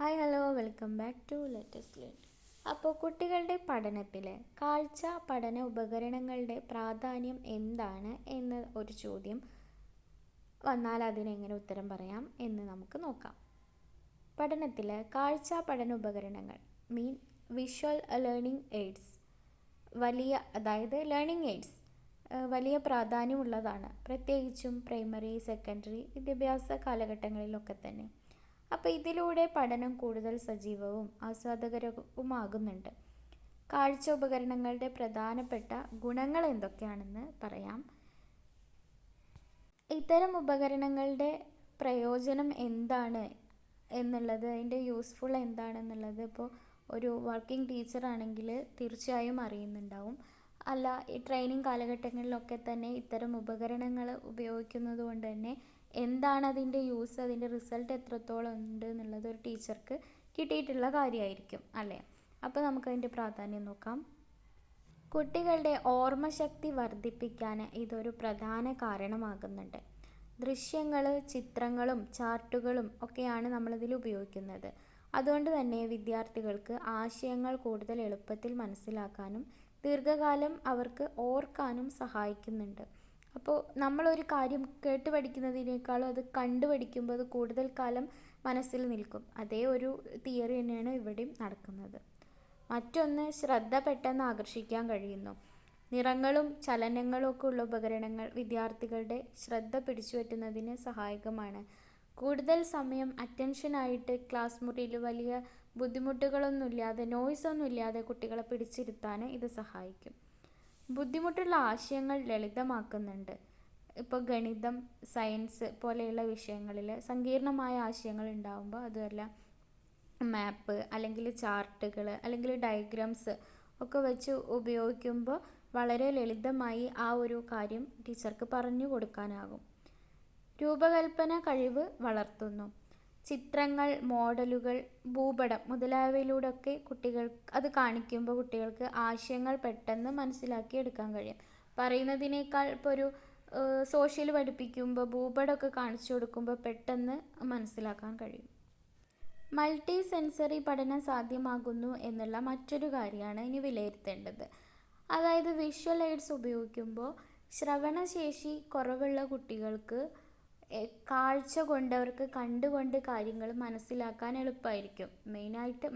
Hi hello welcome back to latest learn. അപ്പോൾ കുട്ടികളുടെ പഠനത്തിൽ കാഴ്ച പഠന ഉപകരണങ്ങളുടെ പ്രാധാന്യം എന്താണ് എന്ന ഒരു ചോദ്യം വന്നാൽ അതിനെങ്ങനെ ഉത്തരം പറയാം എന്ന് നമുക്ക് നോക്കാം. പഠനത്തിൽ കാഴ്ച പഠന ഉപകരണങ്ങൾ visual learning AIDS learning AIDS വലിയ പ്രാധാന്യമുള്ളതാണ്, പ്രത്യേകിച്ചും പ്രൈമറി സെക്കൻഡറി വിദ്യാഭ്യാസ കാലഘട്ടങ്ങളിലൊക്കെ തന്നെ. അപ്പോൾ ഇതിലൂടെ പഠനം കൂടുതൽ സജീവവും ആസ്വാദകരവുമാകുന്നുണ്ട്. കാഴ്ച ഉപകരണങ്ങളുടെ പ്രധാനപ്പെട്ട ഗുണങ്ങൾ എന്തൊക്കെയാണെന്ന് പറയാം. ഇത്തരം ഉപകരണങ്ങളുടെ പ്രയോജനം എന്താണ് എന്നുള്ളത്, അതിൻ്റെ യൂസ്ഫുൾ എന്താണെന്നുള്ളത് ഇപ്പോൾ ഒരു വർക്കിംഗ് ടീച്ചറാണെങ്കിൽ തീർച്ചയായും അറിയുന്നുണ്ടാവും. അല്ല, ഈ ട്രെയിനിങ് കാലഘട്ടങ്ങളിലൊക്കെ തന്നെ ഇത്തരം ഉപകരണങ്ങൾ ഉപയോഗിക്കുന്നത് കൊണ്ട് തന്നെ എന്താണ് അതിൻ്റെ യൂസ്, അതിൻ്റെ റിസൾട്ട് എത്രത്തോളം ഉണ്ട് എന്നുള്ളത് ഒരു ടീച്ചർക്ക് കിട്ടിയിട്ടുള്ള കാര്യമായിരിക്കും അല്ലേ. അപ്പോൾ നമുക്കതിൻ്റെ പ്രാധാന്യം നോക്കാം. കുട്ടികളുടെ ഓർമ്മശക്തി വർദ്ധിപ്പിക്കാൻ ഇതൊരു പ്രധാന കാരണമാകുന്നുണ്ട്. ദൃശ്യങ്ങൾ, ചിത്രങ്ങളും ചാർട്ടുകളും ഒക്കെയാണ് നമ്മളിതിൽ ഉപയോഗിക്കുന്നത്. അതുകൊണ്ട് തന്നെ വിദ്യാർത്ഥികൾക്ക് ആശയങ്ങൾ കൂടുതൽ എളുപ്പത്തിൽ മനസ്സിലാക്കാനും ദീർഘകാലം അവർക്ക് ഓർക്കാനും സഹായിക്കുന്നുണ്ട്. അപ്പോൾ നമ്മളൊരു കാര്യം കേട്ട് പഠിക്കുന്നതിനേക്കാളും അത് കണ്ടു പഠിക്കുമ്പോൾ അത് കൂടുതൽ കാലം മനസ്സിൽ നിൽക്കും. അതേ ഒരു തിയറി തന്നെയാണ് ഇവിടെയും നടക്കുന്നത്. മറ്റൊന്ന്, ശ്രദ്ധ പെട്ടെന്ന് ആകർഷിക്കാൻ കഴിയുന്നു. നിറങ്ങളും ചലനങ്ങളും ഒക്കെ ഉള്ള ഉപകരണങ്ങൾ വിദ്യാർത്ഥികളുടെ ശ്രദ്ധ പിടിച്ചുപറ്റുന്നതിന് സഹായകമാണ്. കൂടുതൽ സമയം അറ്റൻഷനായിട്ട് ക്ലാസ് മുറിയിൽ വലിയ ബുദ്ധിമുട്ടുകളൊന്നുമില്ലാതെ, നോയ്സൊന്നുമില്ലാതെ കുട്ടികളെ പിടിച്ചിരുത്താൻ ഇത് സഹായിക്കും. ബുദ്ധിമുട്ടുള്ള ആശയങ്ങൾ ലളിതമാക്കുന്നുണ്ട്. ഇപ്പോൾ ഗണിതം, സയൻസ് പോലെയുള്ള വിഷയങ്ങളിൽ സങ്കീർണമായ ആശയങ്ങൾ ഉണ്ടാകുമ്പോൾ അതുമല്ല മാപ്പ് അല്ലെങ്കിൽ ചാർട്ടുകൾ അല്ലെങ്കിൽ ഡയഗ്രാംസ് ഒക്കെ വെച്ച് ഉപയോഗിക്കുമ്പോൾ വളരെ ലളിതമായി ആ ഒരു കാര്യം ടീച്ചർക്ക് പറഞ്ഞു കൊടുക്കാനാകും. രൂപകൽപ്പന കഴിവ് വളർത്തുന്നു. ചിത്രങ്ങൾ, മോഡലുകൾ, ഭൂപടം മുതലായവയിലൂടെയൊക്കെ കുട്ടികൾ അത് കാണിക്കുമ്പോൾ കുട്ടികൾക്ക് ആശയങ്ങൾ പെട്ടെന്ന് മനസ്സിലാക്കി എടുക്കാൻ കഴിയും. പറയുന്നതിനേക്കാൾ ഇപ്പോൾ ഒരു സോഷ്യൽ പഠിപ്പിക്കുമ്പോൾ ഭൂപടമൊക്കെ കാണിച്ചു കൊടുക്കുമ്പോൾ പെട്ടെന്ന് മനസ്സിലാക്കാൻ കഴിയും. മൾട്ടി സെൻസറി പഠനം സാധ്യമാകുന്നു എന്നുള്ള മറ്റൊരു കാര്യമാണ് ഇനി വിലയിരുത്തേണ്ടത്. അതായത് വിഷ്വൽ എയ്ഡ്സ് ഉപയോഗിക്കുമ്പോൾ ശ്രവണശേഷി കുറവുള്ള കുട്ടികൾക്ക് കാഴ്ച കൊണ്ട് അവർക്ക് കണ്ടുകൊണ്ട് കാര്യങ്ങൾ മനസ്സിലാക്കാൻ എളുപ്പമായിരിക്കും. മെയിനായിട്ട്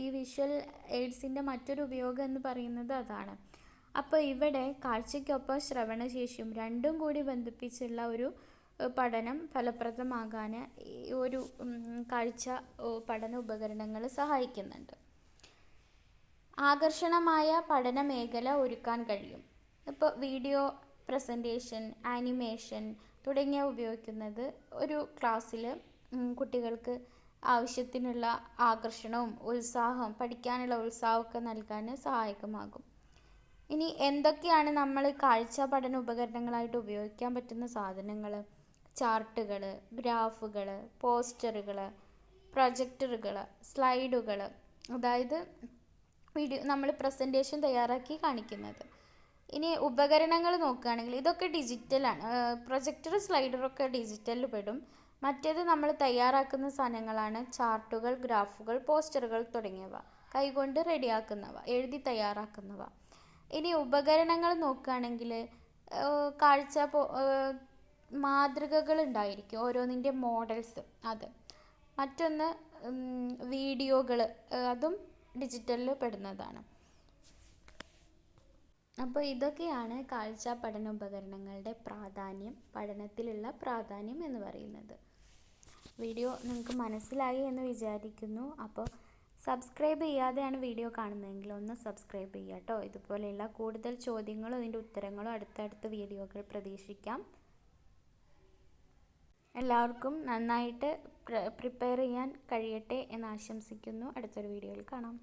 ഈ വിഷ്വൽ എയ്ഡ്സിൻ്റെ മറ്റൊരു ഉപയോഗം എന്ന് പറയുന്നത് അതാണ്. അപ്പോൾ ഇവിടെ കാഴ്ചയ്ക്കൊപ്പം ശ്രവണശേഷിയും രണ്ടും കൂടി ബന്ധിപ്പിച്ചുള്ള ഒരു പഠനം ഫലപ്രദമാകാൻ ഈ ഒരു കാഴ്ച പഠന ഉപകരണങ്ങൾ സഹായിക്കുന്നുണ്ട്. ആകർഷണമായ പഠന മേഖല ഒരുക്കാൻ കഴിയും. ഇപ്പോൾ വീഡിയോ പ്രസൻറ്റേഷൻ, ആനിമേഷൻ തുടങ്ങിയവ ഉപയോഗിക്കുന്നത് ഒരു ക്ലാസ്സിൽ കുട്ടികൾക്ക് ആവശ്യത്തിനുള്ള ആകർഷണവും പഠിക്കാനുള്ള ഉത്സാഹമൊക്കെ നൽകാൻ സഹായകമാകും. ഇനി എന്തൊക്കെയാണ് നമ്മൾ കാഴ്ച പഠന ഉപകരണങ്ങളായിട്ട് ഉപയോഗിക്കാൻ പറ്റുന്ന സാധനങ്ങൾ? ചാർട്ടുകൾ, ഗ്രാഫുകൾ, പോസ്റ്ററുകൾ, പ്രൊജക്ടറുകൾ, സ്ലൈഡുകൾ, അതായത് നമ്മൾ പ്രസൻറ്റേഷൻ തയ്യാറാക്കി കാണിക്കുന്നത്. ഇനി ഉപകരണങ്ങൾ നോക്കുകയാണെങ്കിൽ ഇതൊക്കെ ഡിജിറ്റലാണ്. പ്രൊജക്ടർ, സ്ലൈഡറൊക്കെ ഡിജിറ്റലിൽ പെടും. മറ്റേത് നമ്മൾ തയ്യാറാക്കുന്ന സാധനങ്ങളാണ് ചാർട്ടുകൾ, ഗ്രാഫുകൾ, പോസ്റ്ററുകൾ തുടങ്ങിയവ, കൈകൊണ്ട് റെഡിയാക്കുന്നവ, എഴുതി തയ്യാറാക്കുന്നവ. ഇനി ഉപകരണങ്ങൾ നോക്കുകയാണെങ്കിൽ കാഴ്ച മാതൃകകൾ ഉണ്ടായിരിക്കും, ഓരോന്നിൻ്റെ മോഡൽസ്. അത് മറ്റൊന്ന് വീഡിയോകൾ, അതും ഡിജിറ്റലിൽ പെടുന്നതാണ്. അപ്പോൾ ഇതൊക്കെയാണ് കാഴ്ച പഠന ഉപകരണങ്ങളുടെ പഠനത്തിലുള്ള പ്രാധാന്യം എന്ന് പറയുന്നത്. വീഡിയോ നിങ്ങൾക്ക് മനസ്സിലായി എന്ന് വിചാരിക്കുന്നു. അപ്പോൾ സബ്സ്ക്രൈബ് ചെയ്യാതെയാണ് വീഡിയോ കാണുന്നതെങ്കിൽ ഒന്ന് സബ്സ്ക്രൈബ് ചെയ്യുക കേട്ടോ. ഇതുപോലെയുള്ള കൂടുതൽ ചോദ്യങ്ങളും അതിൻ്റെ ഉത്തരങ്ങളും അടുത്തടുത്ത വീഡിയോകൾ പ്രതീക്ഷിക്കാം. എല്ലാവർക്കും നന്നായിട്ട് പ്രിപ്പയർ ചെയ്യാൻ കഴിയട്ടെ എന്ന് ആശംസിക്കുന്നു. അടുത്തൊരു വീഡിയോയിൽ കാണാം.